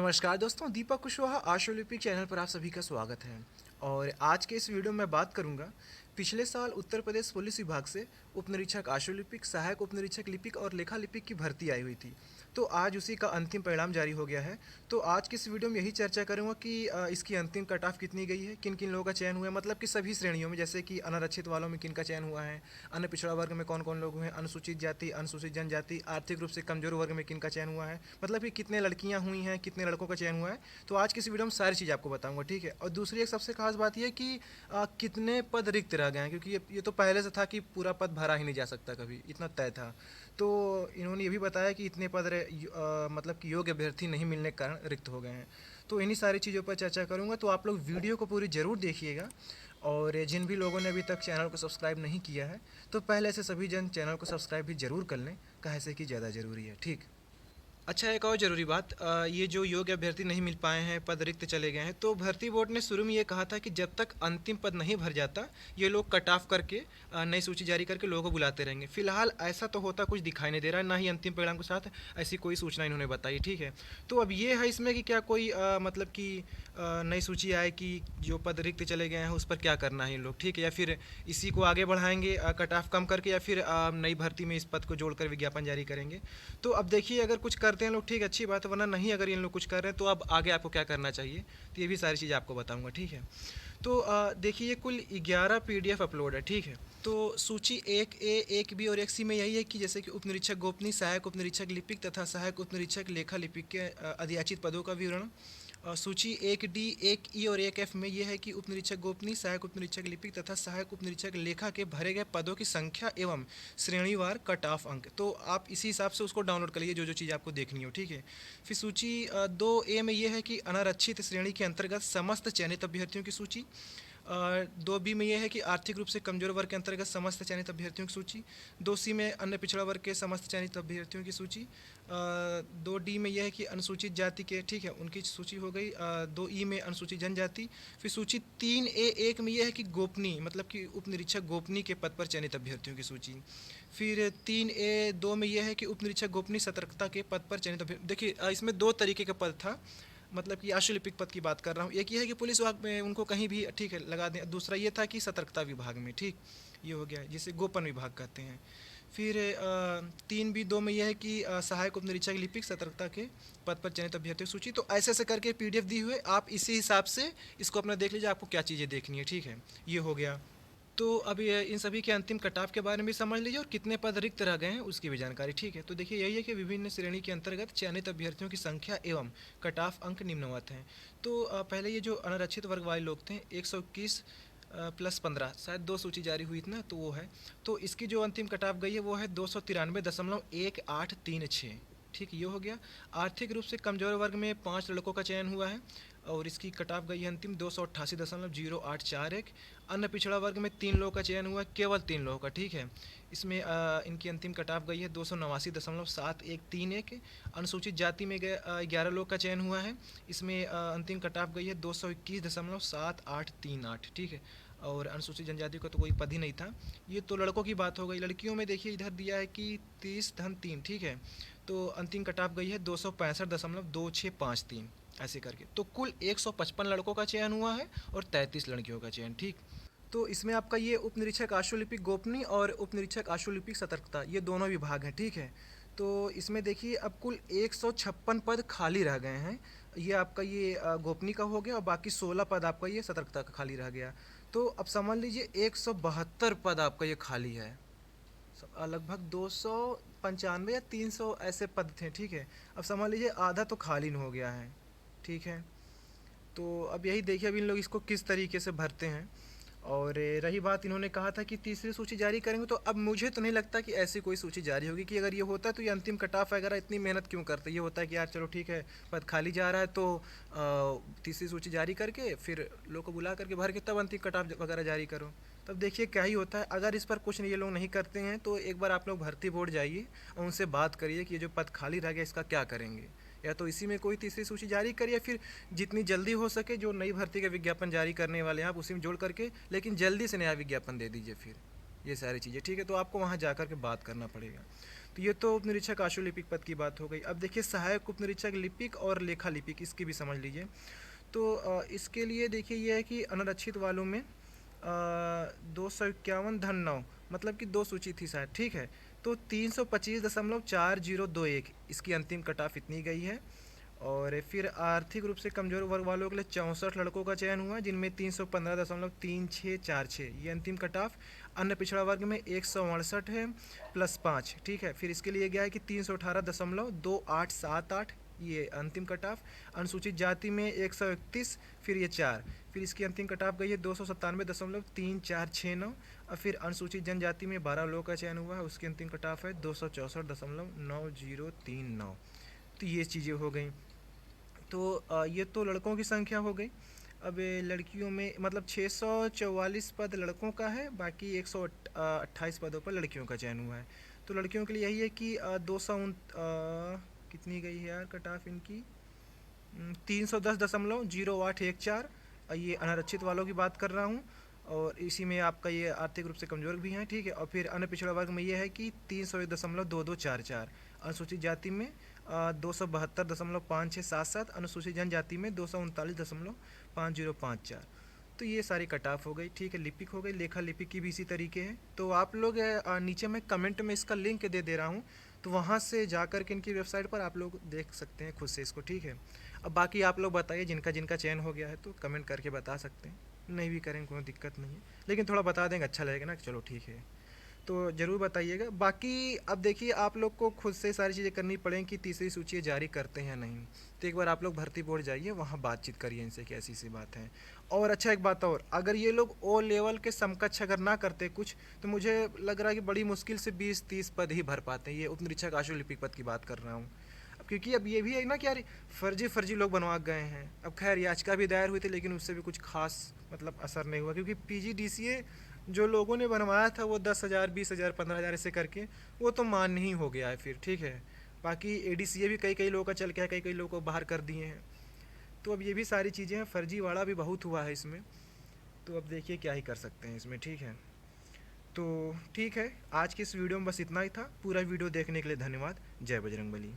नमस्कार दोस्तों, दीपक कुशवाहा आशु लिपिक चैनल पर आप सभी का स्वागत है। और आज के इस वीडियो में बात करूंगा पिछले साल उत्तर प्रदेश पुलिस विभाग से उपनिरीक्षक आशु लिपिक, सहायक उपनिरीक्षक लिपिक और लेखा लिपिक की भर्ती आई हुई थी। तो आज उसी का अंतिम परिणाम जारी हो गया है। तो आज की इस वीडियो में यही चर्चा करूंगा कि इसकी अंतिम कट ऑफ कितनी गई है, किन किन लोगों का चयन हुआ है, मतलब कि सभी श्रेणियों में, जैसे कि अनारक्षित वालों में किन का चयन हुआ है, अन्य पिछड़ा वर्ग में कौन कौन लोग हुए हैं, अनुसूचित जाति, अनुसूचित जनजाति, आर्थिक रूप से कमजोर वर्ग में किन का चयन हुआ है, मतलब कि कितने लड़कियां हुई हैं, कितने लड़कों का चयन हुआ है। तो आज की इस वीडियो में सारी चीज़ आपको बताऊंगा, ठीक है। और दूसरी एक सबसे खास बात यह कि कितने पद रिक्त रह गए हैं, क्योंकि ये तो पहले से था कि पूरा पद भरा ही नहीं जा सकता, कभी इतना तय था। तो इन्होंने ये भी बताया कि इतने पद मतलब कि योग्य अभ्यर्थी नहीं मिलने के कारण रिक्त हो गए हैं। तो इन्हीं सारी चीज़ों पर चर्चा करूंगा, तो आप लोग वीडियो को पूरी ज़रूर देखिएगा। और जिन भी लोगों ने अभी तक चैनल को सब्सक्राइब नहीं किया है, तो पहले से सभी जन चैनल को सब्सक्राइब भी ज़रूर कर लें, काहे से कि ज़्यादा ज़रूरी है, ठीक। अच्छा, एक और ज़रूरी बात, ये जो योग्य अभ्यर्थी नहीं मिल पाए हैं, पद रिक्त चले गए हैं, तो भर्ती बोर्ड ने शुरू में ये कहा था कि जब तक अंतिम पद नहीं भर जाता, ये लोग कट ऑफ करके नई सूची जारी करके लोगों को बुलाते रहेंगे। फिलहाल ऐसा तो होता कुछ दिखाई नहीं दे रहा है, ना ही अंतिम परिणाम के साथ ऐसी कोई सूचना इन्होंने बताई, ठीक है। तो अब ये है इसमें कि क्या कोई मतलब कि नई सूची आए कि जो पद रिक्त चले गए हैं उस पर क्या करना है इन लोग, ठीक है, या फिर इसी को आगे बढ़ाएंगे कट ऑफ कम करके, या फिर नई भर्ती में इस पद को जोड़कर विज्ञापन जारी करेंगे। तो अब देखिए, अगर कुछ करते हैं लोग, ठीक, अच्छी बात है, वरना नहीं, अगर इन लोग कुछ कर रहे हैं तो अब आगे आपको क्या करना चाहिए, तो ये भी सारी चीज़ आपको बताऊंगा, ठीक है। तो देखिए, ये कुल 11 PDF अपलोड है, ठीक है। तो सूची 1A, 1B और 1C में यही है कि जैसे कि उपनिरीक्षक गोपनीय, सहायक उपनिरीक्षक लिपिक तथा सहायक उपनिरीक्षक लेखा लिपिक के अधियाचित पदों का विवरण। सूची 1D, 1E और 1F में यह है कि उपनिरीक्षक गोपनीय, सहायक उपनिरीक्षक लिपिक तथा सहायक उपनिरीक्षक लेखा के भरे गए पदों की संख्या एवं श्रेणीवार कट ऑफ अंक। तो आप इसी हिसाब से उसको डाउनलोड कर लीजिए, जो जो चीज़ आपको देखनी हो, ठीक है। फिर सूची 2A में यह है कि अनारक्षित श्रेणी के अंतर्गत समस्त चयनित अभ्यर्थियों की सूची। 2B में यह है कि आर्थिक रूप से कमजोर वर्ग के अंतर्गत समस्त चयनित अभ्यर्थियों की सूची। 2C में अन्य पिछड़ा वर्ग के समस्त चयनित अभ्यर्थियों की सूची। 2D में यह है कि अनुसूचित जाति के, ठीक है, उनकी सूची हो गई। 2E में अनुसूचित जनजाति। फिर सूची 3A1 में यह है कि गोपनीय, मतलब कि उपनिरीक्षक गोपनीय के पद पर चयनित अभ्यर्थियों की सूची। फिर 3A2 में यह है कि उपनिरीक्षक गोपनीय सतर्कता के पद पर चयनित अभ्यर्थी। देखिए, इसमें दो तरीके का पद था, मतलब कि आशु लिपिक पद की बात कर रहा हूँ। एक ये है कि पुलिस विभाग में उनको कहीं भी, ठीक है, लगा दें। दूसरा ये था कि सतर्कता विभाग में, ठीक, ये हो गया, जिसे गोपन विभाग कहते हैं। फिर 3B2 में यह है कि सहायक उपनिरीक्षक लिपिक सतर्कता के पद पर चयनित अभ्यर्थियों की सूची। तो ऐसे ऐसे करके PDF दी हुए, आप इसी हिसाब से इसको अपना देख लीजिए, आपको क्या चीज़ें देखनी है, ठीक है, ये हो गया। तो अब ये इन सभी के अंतिम कटाव के बारे में भी समझ लीजिए, और कितने पद रिक्त रह गए हैं उसकी भी जानकारी, ठीक है। तो देखिए, यही है कि विभिन्न श्रेणी के अंतर्गत चयनित अभ्यर्थियों की संख्या एवं कटाफ अंक निम्नवत हैं। तो पहले ये जो अनारक्षित वर्ग वाले लोग थे, 121 प्लस 15, शायद 2 सूची जारी हुई थी ना, तो वो है। तो इसकी जो अंतिम कटाव गई है वो है 293.1836, ठीक, ये हो गया। आर्थिक रूप से कमजोर वर्ग में 5 लड़कों का चयन हुआ है, और इसकी कटाव गई है अंतिम 288.0841। अन्य पिछड़ा वर्ग में 3 लोगों का चयन हुआ है, केवल 3 लोगों का, ठीक है। इसमें इनकी अंतिम कटाव गई है 289.7131। अनुसूचित जाति में 11 लोग का चयन हुआ है, इसमें अंतिम कटाव गई है 221.7838, ठीक है। और अनुसूचित जनजाति का तो कोई पद ही नहीं था। ये तो लड़कों की बात हो गई। लड़कियों में देखिए, इधर दिया है कि 30-3, ठीक है। तो अंतिम कटाव गई है 265.2653, ऐसे करके। तो कुल 155 लड़कों का चयन हुआ है और 33 लड़कियों का चयन, ठीक। तो इसमें आपका ये उपनिरीक्षक आशुलिपिक गोपनीय और उपनिरीक्षक आशुलिपिक सतर्कता, ये दोनों विभाग हैं, ठीक है। तो इसमें देखिए, अब कुल 156 पद खाली रह गए हैं। ये आपका ये गोपनीय का हो गया, और बाकी 16 पद आपका ये सतर्कता का खाली रह गया। तो अब समझ लीजिए 172 पद आपका ये खाली है। लगभग 295 या 300 ऐसे पद थे, ठीक है। अब समझ लीजिए आधा तो खाली हो गया है, ठीक है। तो अब यही देखिए, अब इन लोग इसको किस तरीके से भरते हैं। और रही बात, इन्होंने कहा था कि तीसरी सूची जारी करेंगे, तो अब मुझे तो नहीं लगता कि ऐसी कोई सूची जारी होगी, कि अगर ये होता तो ये अंतिम कट ऑफ वगैरह इतनी मेहनत क्यों करते। ये होता है कि यार चलो ठीक है, पद खाली जा रहा है, तो तीसरी सूची जारी करके फिर लोग को बुला करके भर के तब अंतिम कट ऑफ वगैरह जारी करो। तब देखिए क्या ही होता है। अगर इस पर कुछ ये लोग नहीं करते हैं, तो एक बार आप लोग भर्ती बोर्ड जाइए और उनसे बात करिए कि ये जो पद खाली रह गया इसका क्या करेंगे। या तो इसी में कोई तीसरी सूची जारी करिए, फिर जितनी जल्दी हो सके जो नई भर्ती का विज्ञापन जारी करने वाले हैं आप उसी में जोड़ करके, लेकिन जल्दी से नया विज्ञापन दे दीजिए फिर, ये सारी चीज़ें, ठीक है। तो आपको वहाँ जा कर के बात करना पड़ेगा। तो ये तो उप निरीक्षक आशु लिपिक पद की बात हो गई। अब देखिए सहायक उप निरीक्षक लिपिक और लेखा लिपिक, इसकी भी समझ लीजिए। तो इसके लिए देखिए ये है कि अनारक्षित वालों में 251 (9), मतलब कि 2 सूची थी शायद, ठीक है। तो 325.4021 इसकी अंतिम कट ऑफ इतनी गई है। और फिर आर्थिक रूप से कमज़ोर वर्ग वालों के लिए 64 लड़कों का चयन हुआ, जिनमें 315.3646 ये अंतिम कट ऑफ। अन्य पिछड़ा वर्ग में 168 है +5, ठीक है। फिर इसके लिए गया है कि 318.2878 ये अंतिम कट ऑफ। अनुसूचित जाति में 131, फिर ये 4, फिर इसकी अंतिम कट ऑफ गई है 297.3469। और फिर अनुसूचित जनजाति में 12 लोगों का चयन हुआ है, उसकी अंतिम कट ऑफ है 264.9039। तो ये चीज़ें हो गई। तो ये तो लड़कों की संख्या हो गई। अब लड़कियों में मतलब 644 पद लड़कों का है, बाकी 128 पदों पर लड़कियों का चयन हुआ है। तो लड़कियों के लिए यही है कि 200 कितनी गई है यार कट ऑफ इनकी, 310.0814। ये अनारक्षित वालों की बात कर रहा हूँ, और इसी में आपका ये आर्थिक रूप से कमज़ोर भी हैं, ठीक है। और फिर अन्य पिछड़ा वर्ग में ये है कि 301.2244। अनुसूचित जाति में 272.5677। अनुसूचित जनजाति में 239.5054। तो ये सारी कट ऑफ हो गई, ठीक है। लिपिक हो गई, लेखा लिपिक की भी इसी तरीके है। तो आप लोग नीचे मैं कमेंट में इसका लिंक दे दे रहा हूँ, तो वहाँ से जाकर के इनकी वेबसाइट पर आप लोग देख सकते हैं खुद से इसको, ठीक है। अब बाकी आप लोग बताइए, जिनका जिनका चयन हो गया है तो कमेंट करके बता सकते हैं, नहीं भी करें कोई दिक्कत नहीं है, लेकिन थोड़ा बता देंगे अच्छा लगेगा ना, चलो ठीक है। तो ज़रूर बताइएगा। बाकी अब देखिए आप लोग को खुद से सारी चीज़ें करनी पड़ेंगी कि तीसरी सूची जारी करते हैं या नहीं। तो एक बार आप लोग भर्ती बोर्ड जाइए, वहाँ बातचीत करिए इनसे कि ऐसी सी बात है। और अच्छा एक बात और, अगर ये लोग ओ लेवल के समकक्ष अगर ना करते कुछ, तो मुझे लग रहा है कि बड़ी मुश्किल से 20-30 पद ही भर पाते हैं। ये उप निरीक्षक आशु लिपिक पद की बात कर रहा हूँ। अब क्योंकि अब ये भी है ना कि यार फर्जी लोग बनवा गए हैं। अब खैर याचिका भी दायर हुई थी, लेकिन उससे भी कुछ खास मतलब असर नहीं हुआ, क्योंकि PGDCA जो लोगों ने बनवाया था वो 10,000 20,000 15,000 ऐसे करके, वो तो मान ही हो गया है फिर, ठीक है। बाकी ADCA भी कई लोगों का चल गया, कई लोगों को बाहर कर दिए हैं। तो अब ये भी सारी चीज़ें हैं, फर्जीवाड़ा भी बहुत हुआ है इसमें। तो अब देखिए क्या ही कर सकते हैं इसमें, ठीक है। तो ठीक है, आज की इस वीडियो में बस इतना ही था। पूरा वीडियो देखने के लिए धन्यवाद। जय बजरंगबली।